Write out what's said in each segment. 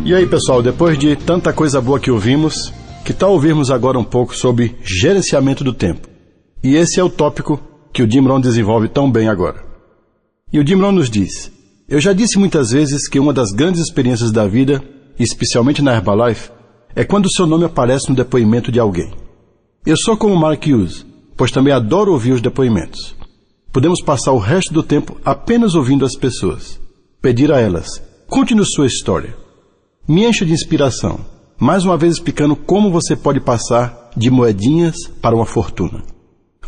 E aí, pessoal, depois de tanta coisa boa que ouvimos, que tal ouvirmos agora um pouco sobre gerenciamento do tempo? E esse é o tópico que o Jim Rohn desenvolve tão bem agora. E o Jim Rohn nos diz: eu já disse muitas vezes que uma das grandes experiências da vida, especialmente na Herbalife, é quando o seu nome aparece no depoimento de alguém. Eu sou como Mark Hughes, pois também adoro ouvir os depoimentos. Podemos passar o resto do tempo apenas ouvindo as pessoas. Pedir a elas: conte-nos sua história. Me encha de inspiração, mais uma vez explicando como você pode passar de moedinhas para uma fortuna.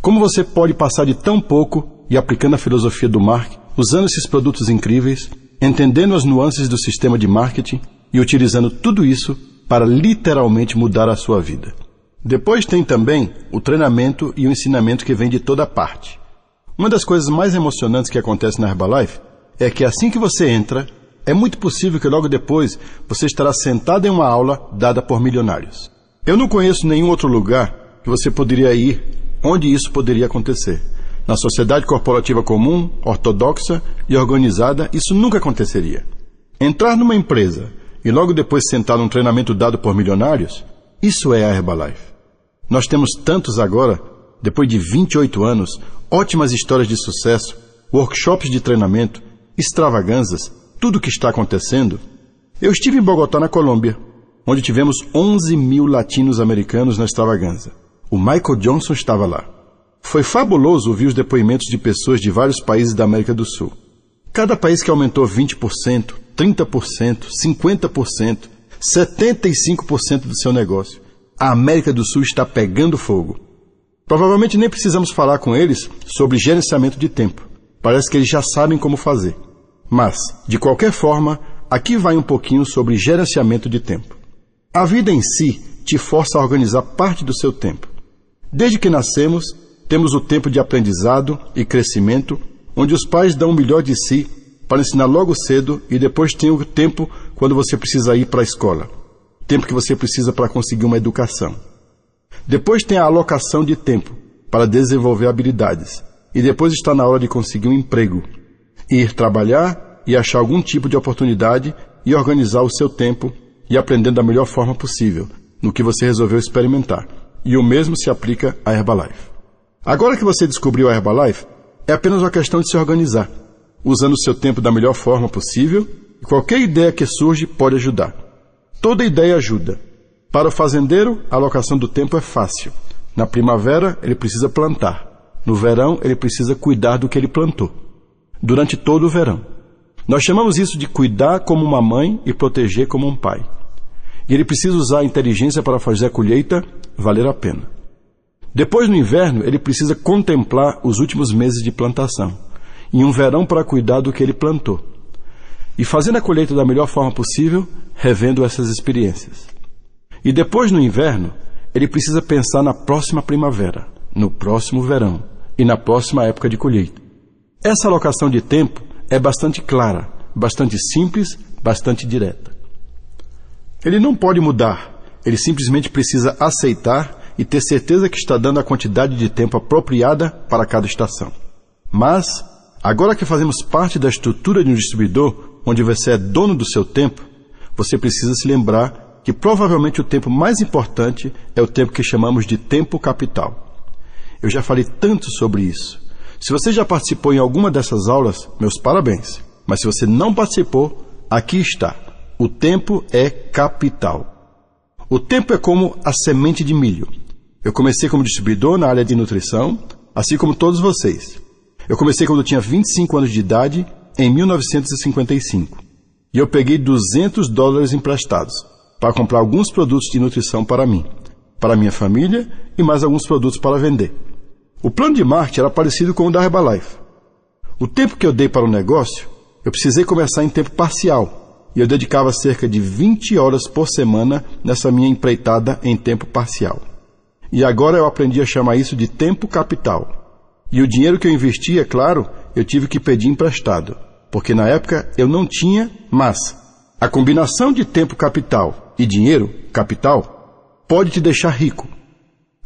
Como você pode passar de tão pouco e aplicando a filosofia do Mark, usando esses produtos incríveis, entendendo as nuances do sistema de marketing e utilizando tudo isso para literalmente mudar a sua vida. Depois tem também o treinamento e o ensinamento que vem de toda parte. Uma das coisas mais emocionantes que acontece na Herbalife é que assim que você entra, é muito possível que logo depois você estará sentado em uma aula dada por milionários. Eu não conheço nenhum outro lugar que você poderia ir onde isso poderia acontecer. Na sociedade corporativa comum, ortodoxa e organizada, isso nunca aconteceria. Entrar numa empresa e logo depois sentar num treinamento dado por milionários, isso é a Herbalife. Nós temos tantos agora, depois de 28 anos, ótimas histórias de sucesso, workshops de treinamento, extravagâncias, tudo o que está acontecendo. Eu estive em Bogotá, na Colômbia, onde tivemos 11 mil latinos-americanos na extravagância. O Michael Johnson estava lá. Foi fabuloso ouvir os depoimentos de pessoas de vários países da América do Sul. Cada país que aumentou 20%, 30%, 50%, 75% do seu negócio. A América do Sul está pegando fogo. Provavelmente nem precisamos falar com eles sobre gerenciamento de tempo. Parece que eles já sabem como fazer. Mas, de qualquer forma, aqui vai um pouquinho sobre gerenciamento de tempo. A vida em si te força a organizar parte do seu tempo. Desde que nascemos, temos o tempo de aprendizado e crescimento, onde os pais dão o melhor de si para ensinar logo cedo, e depois tem o tempo quando você precisa ir para a escola. Tempo que você precisa para conseguir uma educação. Depois tem a alocação de tempo para desenvolver habilidades. E depois está na hora de conseguir um emprego. Ir trabalhar e achar algum tipo de oportunidade e organizar o seu tempo e aprender da melhor forma possível no que você resolveu experimentar. E o mesmo se aplica à Herbalife. Agora que você descobriu a Herbalife, é apenas uma questão de se organizar, usando o seu tempo da melhor forma possível, e qualquer ideia que surge pode ajudar. Toda ideia ajuda. Para o fazendeiro, a alocação do tempo é fácil. Na primavera, ele precisa plantar. No verão, ele precisa cuidar do que ele plantou. Durante todo o verão. Nós chamamos isso de cuidar como uma mãe e proteger como um pai. E ele precisa usar a inteligência para fazer a colheita valer a pena. Depois, no inverno, ele precisa contemplar os últimos meses de plantação. E um verão para cuidar do que ele plantou. E fazendo a colheita da melhor forma possível, revendo essas experiências. E depois, no inverno, ele precisa pensar na próxima primavera, no próximo verão e na próxima época de colheita. Essa alocação de tempo é bastante clara, bastante simples, bastante direta. Ele não pode mudar, ele simplesmente precisa aceitar e ter certeza que está dando a quantidade de tempo apropriada para cada estação. Mas, agora que fazemos parte da estrutura de um distribuidor, onde você é dono do seu tempo, você precisa se lembrar que provavelmente o tempo mais importante é o tempo que chamamos de tempo capital. Eu já falei tanto sobre isso. Se você já participou em alguma dessas aulas, meus parabéns. Mas se você não participou, aqui está. O tempo é capital. O tempo é como a semente de milho. Eu comecei como distribuidor na área de nutrição, assim como todos vocês. Eu comecei quando eu tinha 25 anos de idade, em 1955. E eu peguei $200 emprestados para comprar alguns produtos de nutrição para mim, para minha família e mais alguns produtos para vender. O plano de marketing era parecido com o da Herbalife. O tempo que eu dei para o negócio, eu precisei começar em tempo parcial, e eu dedicava cerca de 20 horas por semana nessa minha empreitada em tempo parcial. E agora eu aprendi a chamar isso de tempo capital. E o dinheiro que eu investi, é claro, eu tive que pedir emprestado, porque na época eu não tinha, mas a combinação de tempo capital e dinheiro capital pode te deixar rico.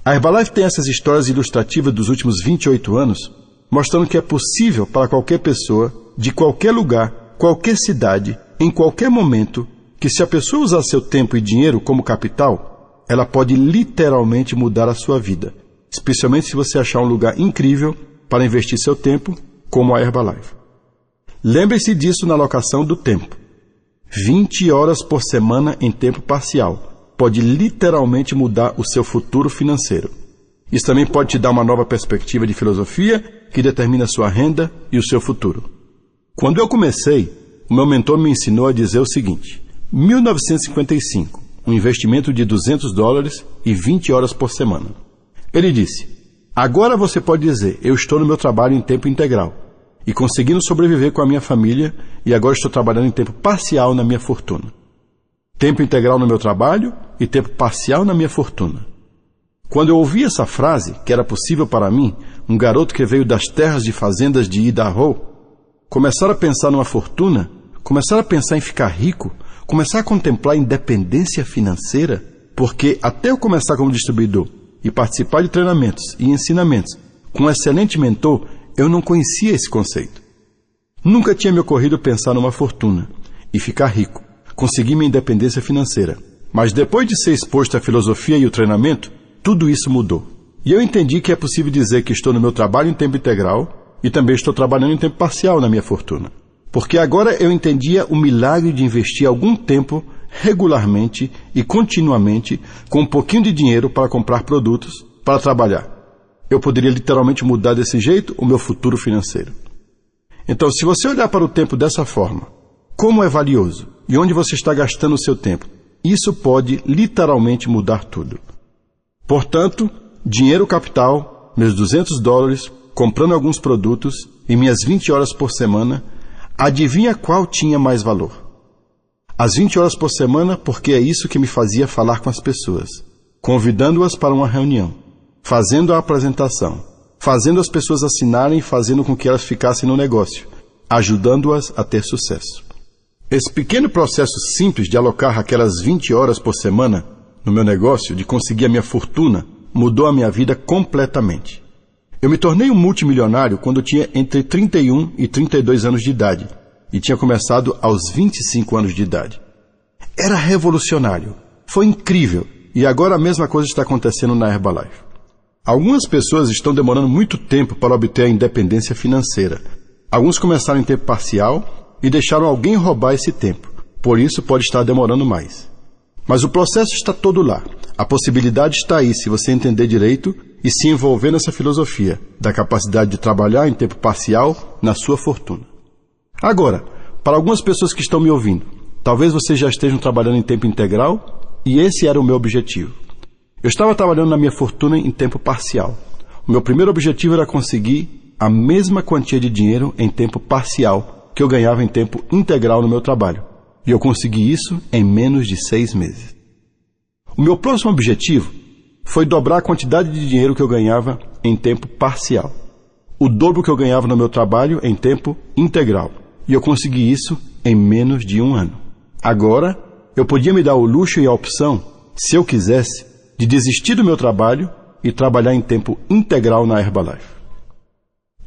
A Herbalife tem essas histórias ilustrativas dos últimos 28 anos, mostrando que é possível para qualquer pessoa, de qualquer lugar, qualquer cidade, em qualquer momento, que se a pessoa usar seu tempo e dinheiro como capital, ela pode literalmente mudar a sua vida, especialmente se você achar um lugar incrível para investir seu tempo, como a Herbalife. Lembre-se disso na alocação do tempo. 20 horas por semana em tempo parcial pode literalmente mudar o seu futuro financeiro. Isso também pode te dar uma nova perspectiva de filosofia que determina a sua renda e o seu futuro. Quando eu comecei, o meu mentor me ensinou a dizer o seguinte: 1955, um investimento de $200 e 20 horas por semana. Ele disse: agora você pode dizer, eu estou no meu trabalho em tempo integral e conseguindo sobreviver com a minha família e agora estou trabalhando em tempo parcial na minha fortuna. Tempo integral no meu trabalho e tempo parcial na minha fortuna. Quando eu ouvi essa frase, que era possível para mim, um garoto que veio das terras de fazendas de Idaho, começar a pensar numa fortuna, começar a pensar em ficar rico, começar a contemplar a independência financeira, porque até eu começar como distribuidor e participar de treinamentos e ensinamentos com um excelente mentor, eu não conhecia esse conceito. Nunca tinha me ocorrido pensar numa fortuna e ficar rico, conseguir minha independência financeira. Mas depois de ser exposto à filosofia e o treinamento, tudo isso mudou. E eu entendi que é possível dizer que estou no meu trabalho em tempo integral e também estou trabalhando em tempo parcial na minha fortuna. Porque agora eu entendia o milagre de investir algum tempo regularmente e continuamente com um pouquinho de dinheiro para comprar produtos, para trabalhar. Eu poderia literalmente mudar desse jeito o meu futuro financeiro. Então, se você olhar para o tempo dessa forma, como é valioso e onde você está gastando o seu tempo, isso pode literalmente mudar tudo. Portanto, dinheiro capital, meus $200, comprando alguns produtos e minhas 20 horas por semana, adivinha qual tinha mais valor? As 20 horas por semana, porque é isso que me fazia falar com as pessoas, convidando-as para uma reunião, fazendo a apresentação, fazendo as pessoas assinarem e fazendo com que elas ficassem no negócio, ajudando-as a ter sucesso. Esse pequeno processo simples de alocar aquelas 20 horas por semana no meu negócio, de conseguir a minha fortuna, mudou a minha vida completamente. Eu me tornei um multimilionário quando tinha entre 31 e 32 anos de idade e tinha começado aos 25 anos de idade. Era revolucionário, foi incrível e agora a mesma coisa está acontecendo na Herbalife. Algumas pessoas estão demorando muito tempo para obter a independência financeira. Alguns começaram em tempo parcial e deixaram alguém roubar esse tempo, por isso pode estar demorando mais. Mas o processo está todo lá. A possibilidade está aí se você entender direito e se envolver nessa filosofia da capacidade de trabalhar em tempo parcial na sua fortuna. Agora, para algumas pessoas que estão me ouvindo, talvez vocês já estejam trabalhando em tempo integral e esse era o meu objetivo. Eu estava trabalhando na minha fortuna em tempo parcial. O meu primeiro objetivo era conseguir a mesma quantia de dinheiro em tempo parcial que eu ganhava em tempo integral no meu trabalho. E eu consegui isso em menos de 6 meses. O meu próximo objetivo foi dobrar a quantidade de dinheiro que eu ganhava em tempo parcial. O dobro que eu ganhava no meu trabalho em tempo integral. E eu consegui isso em menos de 1 ano. Agora, eu podia me dar o luxo e a opção, se eu quisesse, de desistir do meu trabalho e trabalhar em tempo integral na Herbalife.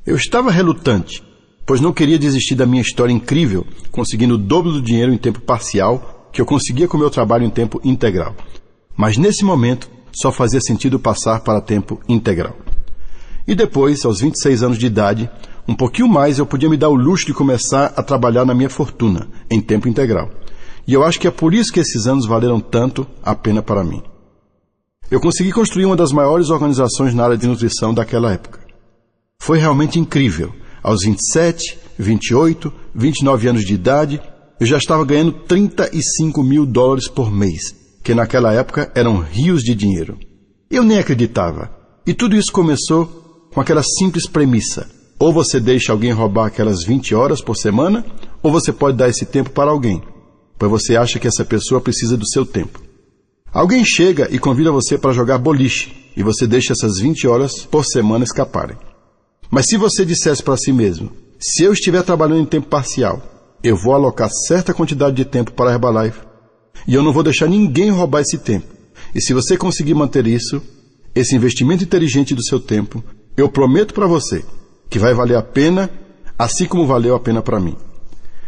Eu estava relutante, pois não queria desistir da minha história incrível, conseguindo o dobro do dinheiro em tempo parcial que eu conseguia com o meu trabalho em tempo integral. Mas nesse momento, só fazia sentido passar para tempo integral. E depois, aos 26 anos de idade, um pouquinho mais eu podia me dar o luxo de começar a trabalhar na minha fortuna, em tempo integral. E eu acho que é por isso que esses anos valeram tanto a pena para mim. Eu consegui construir uma das maiores organizações na área de nutrição daquela época. Foi realmente incrível. Aos 27, 28, 29 anos de idade, eu já estava ganhando $35 mil por mês, que naquela época eram rios de dinheiro. Eu nem acreditava. E tudo isso começou com aquela simples premissa. Ou você deixa alguém roubar aquelas 20 horas por semana, ou você pode dar esse tempo para alguém, pois você acha que essa pessoa precisa do seu tempo. Alguém chega e convida você para jogar boliche, e você deixa essas 20 horas por semana escaparem. Mas se você dissesse para si mesmo, se eu estiver trabalhando em tempo parcial, eu vou alocar certa quantidade de tempo para a Herbalife, e eu não vou deixar ninguém roubar esse tempo. E se você conseguir manter isso, esse investimento inteligente do seu tempo, eu prometo para você que vai valer a pena, assim como valeu a pena para mim.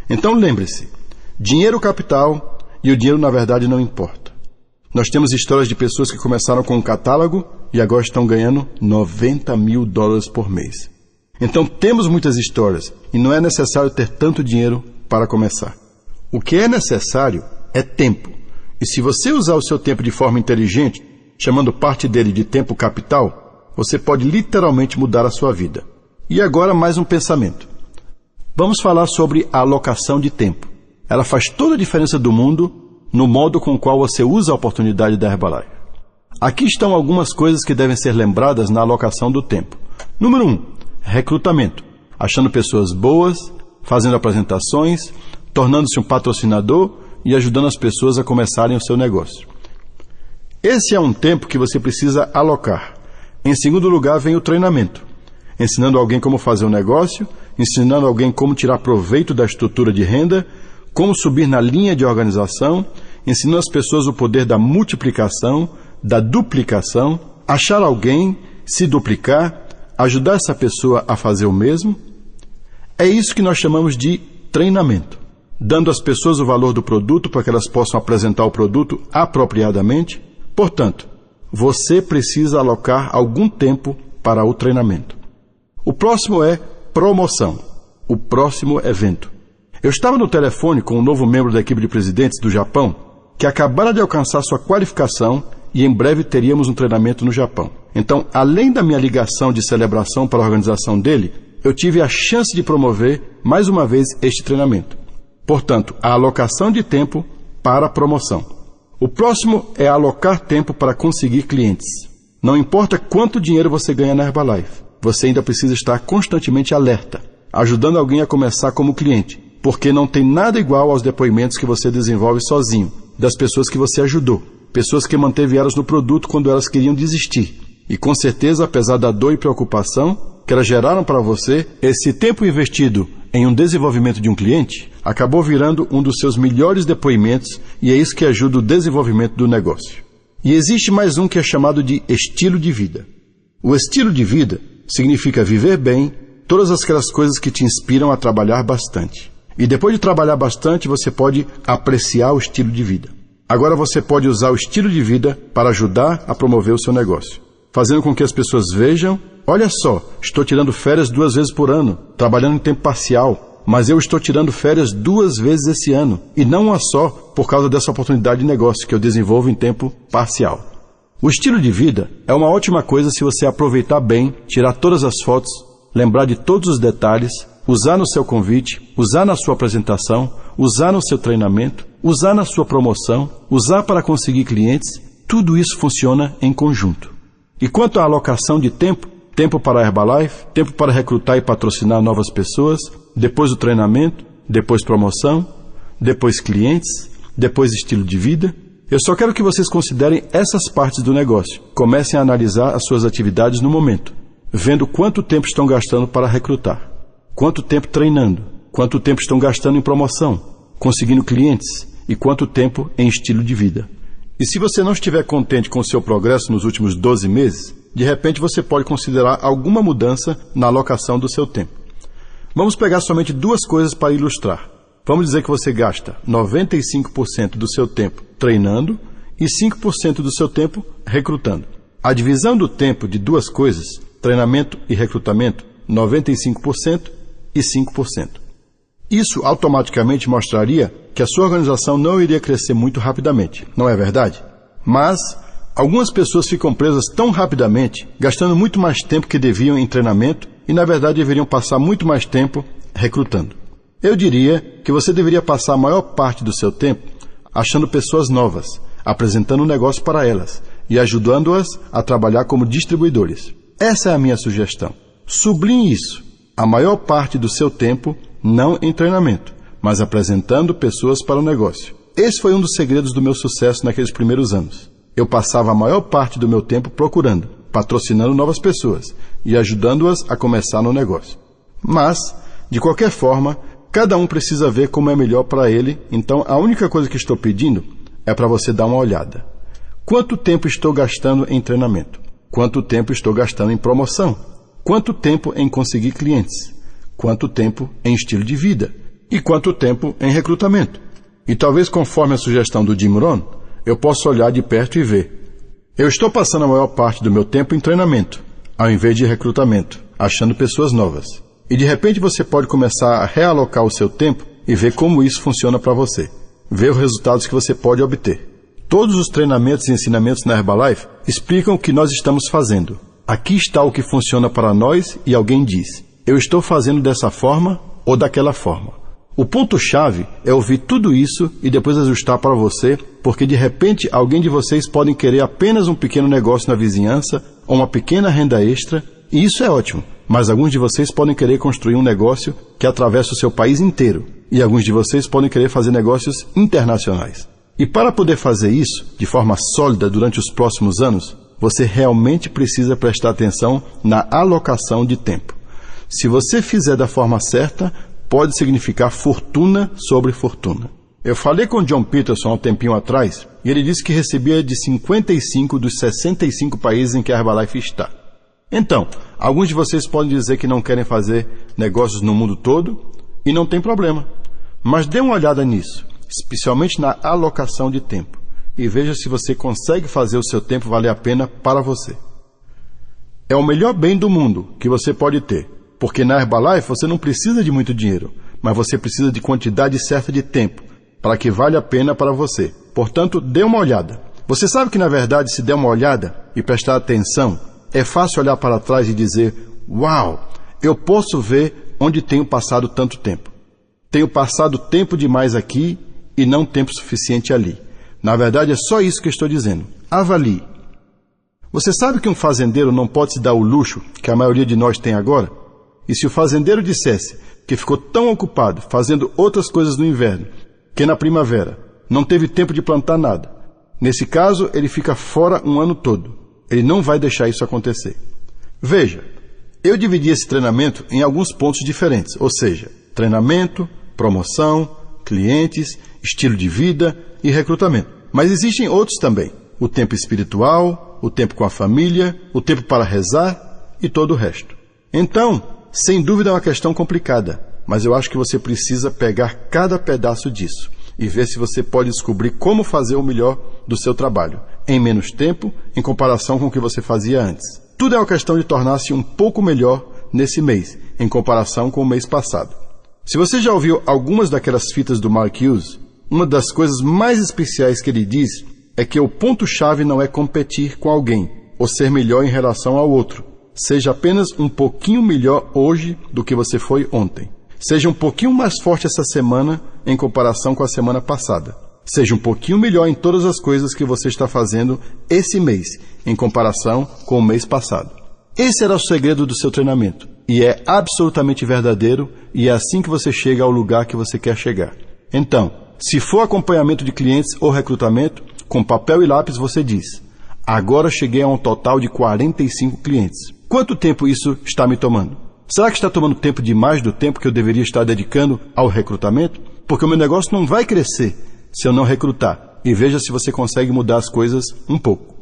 Então lembre-se, dinheiro capital e o dinheiro na verdade não importa. Nós temos histórias de pessoas que começaram com um catálogo e agora estão ganhando $90 mil por mês. Então temos muitas histórias e não é necessário ter tanto dinheiro para começar. O que é necessário é tempo. E se você usar o seu tempo de forma inteligente, chamando parte dele de tempo capital, você pode literalmente mudar a sua vida. E agora mais um pensamento. Vamos falar sobre a alocação de tempo. Ela faz toda a diferença do mundo no modo com o qual você usa a oportunidade da Herbalife. Aqui estão algumas coisas que devem ser lembradas na alocação do tempo. Número 1, recrutamento. Achando pessoas boas, fazendo apresentações, tornando-se um patrocinador e ajudando as pessoas a começarem o seu negócio. Esse é um tempo que você precisa alocar. Em segundo lugar vem o treinamento. Ensinando alguém como fazer um negócio, ensinando alguém como tirar proveito da estrutura de renda, como subir na linha de organização, ensinando as pessoas o poder da multiplicação, da duplicação, achar alguém, se duplicar, ajudar essa pessoa a fazer o mesmo. É isso que nós chamamos de treinamento, dando às pessoas o valor do produto para que elas possam apresentar o produto apropriadamente. Portanto, você precisa alocar algum tempo para o treinamento. O próximo é promoção, o próximo evento. Eu estava no telefone com um novo membro da equipe de presidentes do Japão, que acabara de alcançar sua qualificação e em breve teríamos um treinamento no Japão. Então, além da minha ligação de celebração para a organização dele, eu tive a chance de promover mais uma vez este treinamento. Portanto, a alocação de tempo para a promoção. O próximo é alocar tempo para conseguir clientes. Não importa quanto dinheiro você ganha na Herbalife, você ainda precisa estar constantemente alerta, ajudando alguém a começar como cliente, porque não tem nada igual aos depoimentos que você desenvolve sozinho, das pessoas que você ajudou, pessoas que manteve elas no produto quando elas queriam desistir. E com certeza, apesar da dor e preocupação que elas geraram para você, esse tempo investido em um desenvolvimento de um cliente acabou virando um dos seus melhores depoimentos e é isso que ajuda o desenvolvimento do negócio. E existe mais um que é chamado de estilo de vida. O estilo de vida significa viver bem, todas aquelas coisas que te inspiram a trabalhar bastante. E depois de trabalhar bastante, você pode apreciar o estilo de vida. Agora você pode usar o estilo de vida para ajudar a promover o seu negócio, fazendo com que as pessoas vejam, olha só, estou tirando férias 2 vezes por ano, trabalhando em tempo parcial, mas eu estou tirando férias 2 vezes esse ano, e não uma só por causa dessa oportunidade de negócio que eu desenvolvo em tempo parcial. O estilo de vida é uma ótima coisa se você aproveitar bem, tirar todas as fotos, lembrar de todos os detalhes, usar no seu convite, usar na sua apresentação, usar no seu treinamento, usar na sua promoção, usar para conseguir clientes, tudo isso funciona em conjunto. E quanto à alocação de tempo, tempo para a Herbalife, tempo para recrutar e patrocinar novas pessoas, depois o treinamento, depois promoção, depois clientes, depois estilo de vida, eu só quero que vocês considerem essas partes do negócio. Comecem a analisar as suas atividades no momento, vendo quanto tempo estão gastando para recrutar, quanto tempo treinando, quanto tempo estão gastando em promoção, conseguindo clientes e quanto tempo em estilo de vida. E se você não estiver contente com o seu progresso nos últimos 12 meses, de repente você pode considerar alguma mudança na alocação do seu tempo. Vamos pegar somente 2 coisas para ilustrar. Vamos dizer que você gasta 95% do seu tempo treinando e 5% do seu tempo recrutando. A divisão do tempo de 2 coisas, treinamento e recrutamento, 95% e 5%. Isso automaticamente mostraria que a sua organização não iria crescer muito rapidamente, não é verdade? Mas algumas pessoas ficam presas tão rapidamente, gastando muito mais tempo que deviam em treinamento e, na verdade, deveriam passar muito mais tempo recrutando. Eu diria que você deveria passar a maior parte do seu tempo achando pessoas novas, apresentando um negócio para elas e ajudando-as a trabalhar como distribuidores. Essa é a minha sugestão. Sublinhe isso. A maior parte do seu tempo não em treinamento, mas apresentando pessoas para o negócio. Esse foi um dos segredos do meu sucesso naqueles primeiros anos. Eu passava a maior parte do meu tempo procurando, patrocinando novas pessoas e ajudando-as a começar no negócio. Mas, de qualquer forma, cada um precisa ver como é melhor para ele, então a única coisa que estou pedindo é para você dar uma olhada. Quanto tempo estou gastando em treinamento? Quanto tempo estou gastando em promoção? Quanto tempo em conseguir clientes? Quanto tempo em estilo de vida? E quanto tempo em recrutamento? E talvez conforme a sugestão do Jim Rohn, eu possa olhar de perto e ver. Eu estou passando a maior parte do meu tempo em treinamento, ao invés de recrutamento, achando pessoas novas. E de repente você pode começar a realocar o seu tempo e ver como isso funciona para você. Ver os resultados que você pode obter. Todos os treinamentos e ensinamentos na Herbalife explicam o que nós estamos fazendo. Aqui está o que funciona para nós e alguém diz, eu estou fazendo dessa forma ou daquela forma. O ponto-chave é ouvir tudo isso e depois ajustar para você, porque de repente alguém de vocês pode querer apenas um pequeno negócio na vizinhança ou uma pequena renda extra, e isso é ótimo, mas alguns de vocês podem querer construir um negócio que atravessa o seu país inteiro, e alguns de vocês podem querer fazer negócios internacionais. E para poder fazer isso de forma sólida durante os próximos anos, você realmente precisa prestar atenção na alocação de tempo. Se você fizer da forma certa, pode significar fortuna sobre fortuna. Eu falei com John Peterson há um tempinho atrás, e ele disse que recebia de 55 dos 65 países em que a Herbalife está. Então, alguns de vocês podem dizer que não querem fazer negócios no mundo todo, e não tem problema. Mas dê uma olhada nisso, especialmente na alocação de tempo, e veja se você consegue fazer o seu tempo valer a pena para você. É o melhor bem do mundo que você pode ter. Porque na Herbalife você não precisa de muito dinheiro, mas você precisa de quantidade certa de tempo, para que valha a pena para você. Portanto, dê uma olhada. Você sabe que, na verdade, se der uma olhada e prestar atenção, é fácil olhar para trás e dizer, uau, eu posso ver onde tenho passado tanto tempo. Tenho passado tempo demais aqui e não tempo suficiente ali. Na verdade, é só isso que eu estou dizendo. Avalie. Você sabe que um fazendeiro não pode se dar o luxo que a maioria de nós tem agora? E se o fazendeiro dissesse que ficou tão ocupado fazendo outras coisas no inverno, que na primavera não teve tempo de plantar nada, nesse caso ele fica fora um ano todo. Ele não vai deixar isso acontecer. Veja, eu dividi esse treinamento em alguns pontos diferentes, ou seja, treinamento, promoção, clientes, estilo de vida e recrutamento. Mas existem outros também, o tempo espiritual, o tempo com a família, o tempo para rezar e todo o resto. Então, sem dúvida é uma questão complicada, mas eu acho que você precisa pegar cada pedaço disso e ver se você pode descobrir como fazer o melhor do seu trabalho, em menos tempo, em comparação com o que você fazia antes. Tudo é uma questão de tornar-se um pouco melhor nesse mês, em comparação com o mês passado. Se você já ouviu algumas daquelas fitas do Mark Hughes, uma das coisas mais especiais que ele diz é que o ponto-chave não é competir com alguém ou ser melhor em relação ao outro. Seja apenas um pouquinho melhor hoje do que você foi ontem. Seja um pouquinho mais forte essa semana em comparação com a semana passada. Seja um pouquinho melhor em todas as coisas que você está fazendo esse mês, em comparação com o mês passado. Esse era o segredo do seu treinamento. E é absolutamente verdadeiro, e é assim que você chega ao lugar que você quer chegar. Então, se for acompanhamento de clientes ou recrutamento, com papel e lápis você diz, agora cheguei a um total de 45 clientes. Quanto tempo isso está me tomando? Será que está tomando tempo demais do tempo que eu deveria estar dedicando ao recrutamento? Porque o meu negócio não vai crescer se eu não recrutar. E veja se você consegue mudar as coisas um pouco.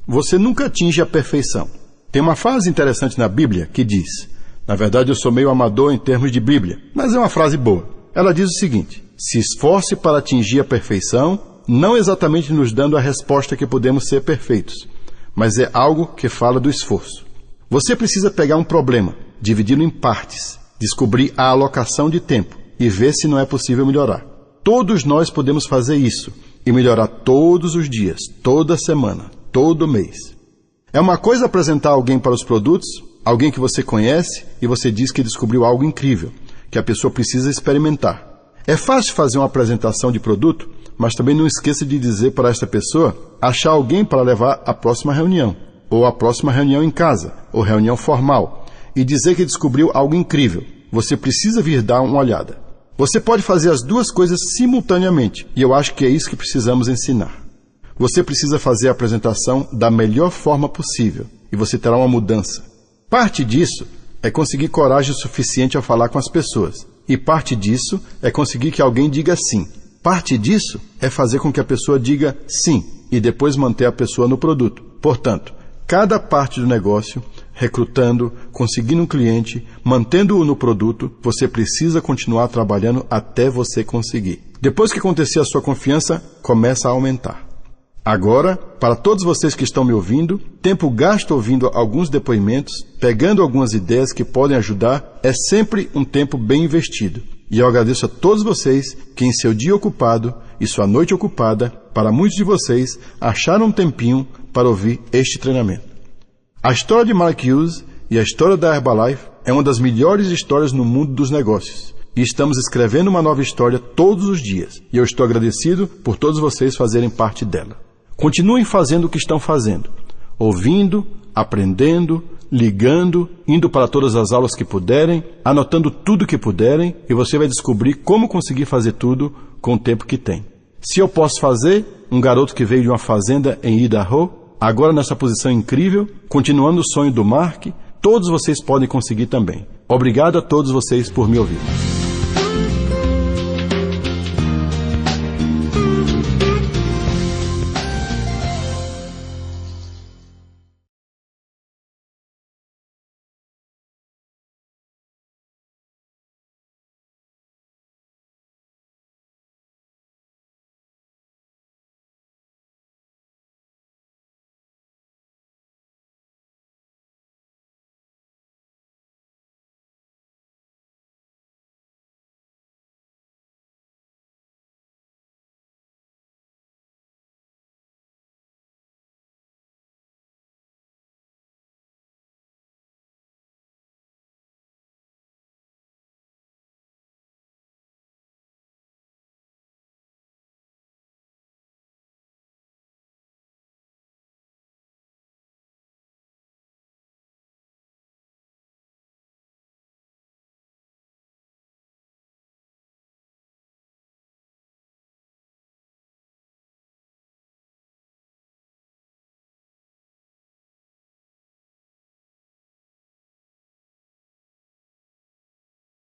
Você nunca atinge a perfeição. Tem uma frase interessante na Bíblia que diz, na verdade eu sou meio amador em termos de Bíblia, mas é uma frase boa. Ela diz o seguinte, se esforce para atingir a perfeição, não exatamente nos dando a resposta que podemos ser perfeitos, mas é algo que fala do esforço. Você precisa pegar um problema, dividi-lo em partes, descobrir a alocação de tempo e ver se não é possível melhorar. Todos nós podemos fazer isso e melhorar todos os dias, toda semana, todo mês. É uma coisa apresentar alguém para os produtos, alguém que você conhece e você diz que descobriu algo incrível, que a pessoa precisa experimentar. É fácil fazer uma apresentação de produto, mas também não esqueça de dizer para esta pessoa achar alguém para levar à próxima reunião, ou à próxima reunião em casa, ou reunião formal, e dizer que descobriu algo incrível. Você precisa vir dar uma olhada. Você pode fazer as duas coisas simultaneamente, e eu acho que é isso que precisamos ensinar. Você precisa fazer a apresentação da melhor forma possível, e você terá uma mudança. Parte disso é conseguir coragem suficiente ao falar com as pessoas, e parte disso é conseguir que alguém diga sim. Parte disso é fazer com que a pessoa diga sim, e depois manter a pessoa no produto. Portanto, cada parte do negócio recrutando, conseguindo um cliente, mantendo-o no produto, você precisa continuar trabalhando até você conseguir. Depois que acontecer, a sua confiança começa a aumentar. Agora, para todos vocês que estão me ouvindo, tempo gasto ouvindo alguns depoimentos, pegando algumas ideias que podem ajudar, é sempre um tempo bem investido. E eu agradeço a todos vocês que em seu dia ocupado e sua noite ocupada, para muitos de vocês, acharam um tempinho para ouvir este treinamento. A história de Mark Hughes e a história da Herbalife é uma das melhores histórias no mundo dos negócios. E estamos escrevendo uma nova história todos os dias. E eu estou agradecido por todos vocês fazerem parte dela. Continuem fazendo o que estão fazendo, ouvindo, aprendendo, ligando, indo para todas as aulas que puderem, anotando tudo que puderem, e você vai descobrir como conseguir fazer tudo com o tempo que tem. Se eu posso fazer, um garoto que veio de uma fazenda em Idaho, agora nessa posição incrível, continuando o sonho do Mark, todos vocês podem conseguir também. Obrigado a todos vocês por me ouvir.